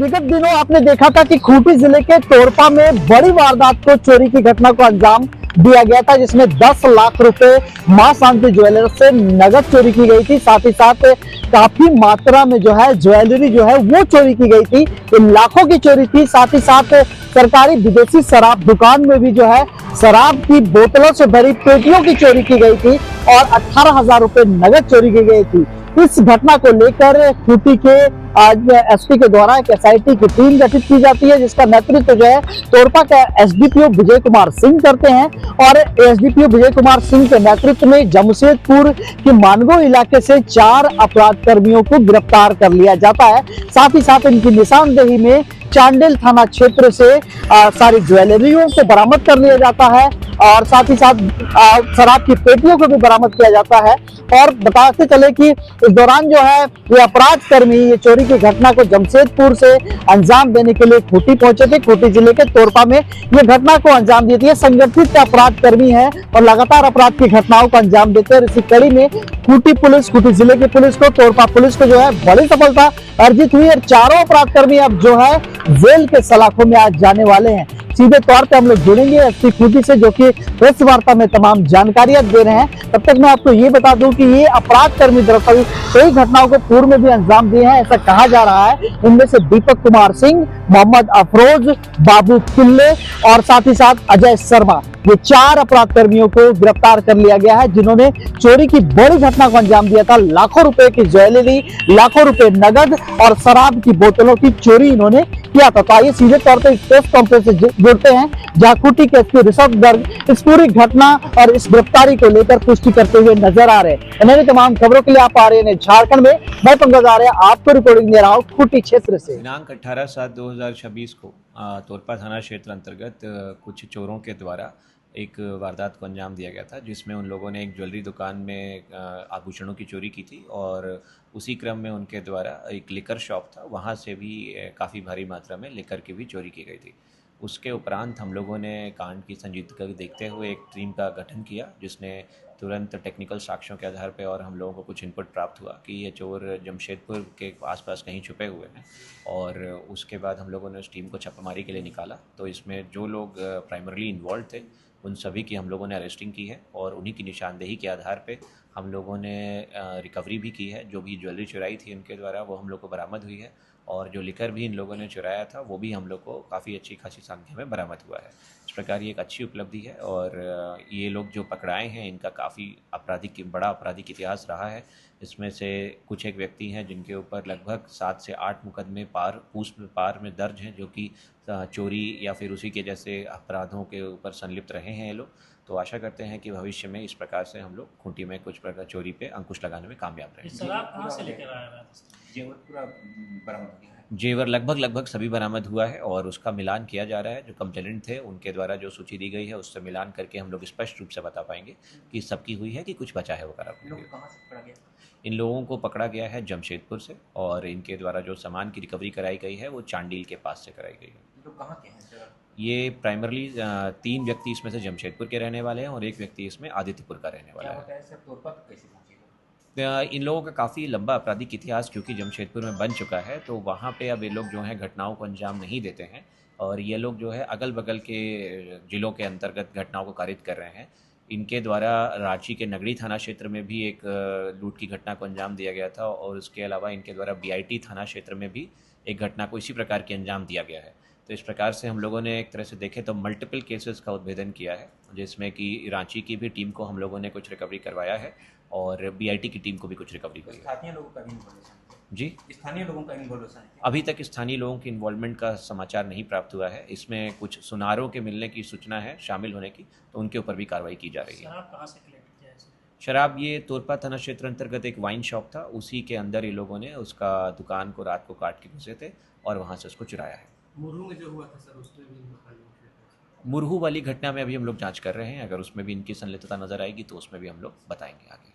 विगत दिनों आपने देखा था कि खूंटी जिले के तोरपा में बड़ी वारदात को चोरी की घटना को अंजाम दिया गया था, जिसमें 10 लाख रुपए मां शांति ज्वेलर्स से नगद चोरी की गई थी। साथ ही साथ काफी मात्रा में जो है ज्वेलरी जो है वो चोरी की गई थी। इन लाखों की चोरी थी। साथ ही साथ सरकारी विदेशी शराब दुकान में भी जो है शराब की बोतलों से भरी पेटियों की चोरी की गई थी और 18,000 रुपए नगद चोरी की गई थी। इस घटना को लेकर खूंटी के आज एसपी के द्वारा एक एसआईटी की टीम गठित की जाती है, जिसका नेतृत्व जो है तोरपा का एसडीपीओ विजय कुमार सिंह करते हैं। और एसडीपीओ विजय कुमार सिंह के नेतृत्व में जमशेदपुर के मानगो इलाके से 4 अपराध कर्मियों को गिरफ्तार कर लिया जाता है। साथ ही साथ इनकी निशानदेही में चांडिल थाना क्षेत्र से सारी ज्वेलरियों को बरामद कर लिया जाता है और साथ ही साथ शराब की पेटियों को भी बरामद किया जाता है। और बताते चले कि इस दौरान जो है ये अपराध कर्मी ये चोरी की घटना को जमशेदपुर से अंजाम देने के लिए खूंटी पहुंचे थे। खूंटी जिले के तोरपा में ये घटना को अंजाम दी थी। ये संगठित अपराध कर्मी है और लगातार अपराध की घटनाओं को अंजाम देते हैं। इसी कड़ी में खूंटी पुलिस, खूंटी जिले की पुलिस को, तोरपा पुलिस को जो है बड़ी सफलता अर्जित हुई और चारों अपराध कर्मी अब जो है जेल के सलाखों में आज जाने वाले हैं। सीधे तौर पे हम लोग जुड़ेंगे एसपी खूंटी से, जो कि प्रेस वार्ता में तमाम जानकारियां दे रहे हैं। तब तक मैं आपको ये बता दूं कि ये अपराध कर्मी दरअसल कई घटनाओं को पूर्व में भी अंजाम दिए हैं, ऐसा कहा जा रहा है। इनमें से दीपक कुमार सिंह, मोहम्मद अफरोज, बाबू किल्ले और साथ ही साथ अजय शर्मा, ये 4 अपराध कर्मियों को गिरफ्तार कर लिया गया है, जिन्होंने चोरी की बड़ी घटना को अंजाम दिया था। लाखों रुपए की ज्वेलरी, लाखों रुपए नगद और शराब की बोतलों की चोरी इन्होंने किया था। तो आइए सीधे तौर पर प्रेस कॉन्फ्रेंस से जुड़ते हैं, जहां खूंटी के एसपी ऋषभ गर्ग इस पूरी घटना और इस गिरफ्तारी को लेकर पुष्टि करते हुए नजर आ रहे हैं। इन्हें तमाम खबरों के लिए आप आ रहे हैं झारखंड में। मैं पंकज आर्य आपको रिपोर्टिंग दे रहा हूँ खूंटी क्षेत्र से। दिनांक 18/7/2026 को तोरपा थाना क्षेत्र अंतर्गत कुछ चोरों के द्वारा एक वारदात को अंजाम दिया गया था, जिसमें उन लोगों ने एक ज्वेलरी दुकान में आभूषणों की चोरी की थी और उसी क्रम में उनके द्वारा एक लिकर शॉप था, वहाँ से भी काफ़ी भारी मात्रा में लिकर की भी चोरी की गई थी। उसके उपरांत हम लोगों ने कांड की संजीदगी को देखते हुए एक टीम का गठन किया, जिसने तुरंत टेक्निकल साक्ष्यों के आधार पर और हम लोगों को कुछ इनपुट प्राप्त हुआ कि ये चोर जमशेदपुर के आसपास कहीं छुपे हुए हैं। और उसके बाद हम लोगों ने उस टीम को छापामारी के लिए निकाला, तो इसमें जो लोग प्राइमरली इन्वॉल्व थे उन सभी की हम लोगों ने अरेस्टिंग की है और उन्हीं की निशानदेही के आधार पे हम लोगों ने रिकवरी भी की है। जो भी ज्वेलरी चुराई थी उनके द्वारा वो हम लोग को बरामद हुई है और जो लिकर भी इन लोगों ने चुराया था वो भी हम लोग को काफ़ी अच्छी खासी संख्या में बरामद हुआ है। इस प्रकार ये एक अच्छी उपलब्धि है और ये लोग जो पकड़ाए हैं इनका काफ़ी बड़ा आपराधिक इतिहास रहा है। इसमें से कुछ एक व्यक्ति हैं जिनके ऊपर लगभग 7 से 8 मुकदमे पार में दर्ज हैं, जो कि चोरी या फिर उसी के जैसे अपराधों के ऊपर संलिप्त रहे हैं ये लोग। तो आशा करते हैं कि भविष्य में इस प्रकार से हम लोग खूंटी में कुछ प्रकार चोरी पे अंकुश लगाने में कामयाब रहेंगे। शराब कहाँ से लेकर आया था? जेवर पूरा बरामद हो गया है। जेवर लगभग सभी बरामद हुआ है और उसका मिलान किया जा रहा है। जो कंप्लेनेंट थे उनके द्वारा जो सूची दी गई है उससे मिलान करके हम लोग स्पष्ट रूप से बता पाएंगे कि सबकी हुई है कि कुछ बचा है वगैरह। कहाँ से पकड़ा गया? इन लोगों को पकड़ा गया है जमशेदपुर से और इनके द्वारा जो सामान की रिकवरी कराई गई है वो चांडिल के पास से कराई गई है। तो कहाँ के हैं सर? ये प्राइमरली 3 व्यक्ति इसमें से जमशेदपुर के रहने वाले हैं और एक व्यक्ति इसमें आदित्यपुर का रहने वाला है। सर तोरपा कैसे पहुंचे? इन लोगों का काफ़ी लंबा आपराधिक इतिहास क्योंकि जमशेदपुर में बन चुका है, तो वहाँ पे अब ये लोग जो हैं घटनाओं को अंजाम नहीं देते हैं और ये लोग जो है अगल बगल के ज़िलों के अंतर्गत घटनाओं को कारित कर रहे हैं। इनके द्वारा रांची के नगड़ी थाना क्षेत्र में भी एक लूट की घटना को अंजाम दिया गया था और उसके अलावा इनके द्वारा बीआईटी थाना क्षेत्र में भी एक घटना को इसी प्रकार के अंजाम दिया गया है। तो इस प्रकार से हम लोगों ने एक तरह से देखें तो मल्टीपल केसेस का उद्भेदन किया है, जिसमें कि रांची की भी टीम को हम लोगों ने कुछ रिकवरी करवाया है और बीआईटी की टीम को भी कुछ रिकवरी हुई है। स्थानीय लोगों का इन्वॉल्वमेंट? जी, स्थानीय लोगों का इन्वॉल्वमेंट? अभी तक स्थानीय लोगों के इन्वॉल्वमेंट का समाचार नहीं प्राप्त हुआ है। इसमें कुछ सुनारों के मिलने की सूचना है शामिल होने की, तो उनके ऊपर भी कार्रवाई की जा रही है। शराब कहाँ से कलेक्ट किया है? शराब ये तोरपा थाना क्षेत्र अंतर्गत एक वाइन शॉप था, उसी के अंदर ये लोगों ने उसका दुकान को रात को काट के घुसे थे और वहाँ से उसको चुराया है। मुरहू में जो हुआ था सर उसमें भी मुरहू वाली घटना में अभी हम लोग जांच कर रहे हैं, अगर उसमें भी इनकी संलिप्तता नजर आएगी तो उसमें भी हम लोग बताएंगे आगे।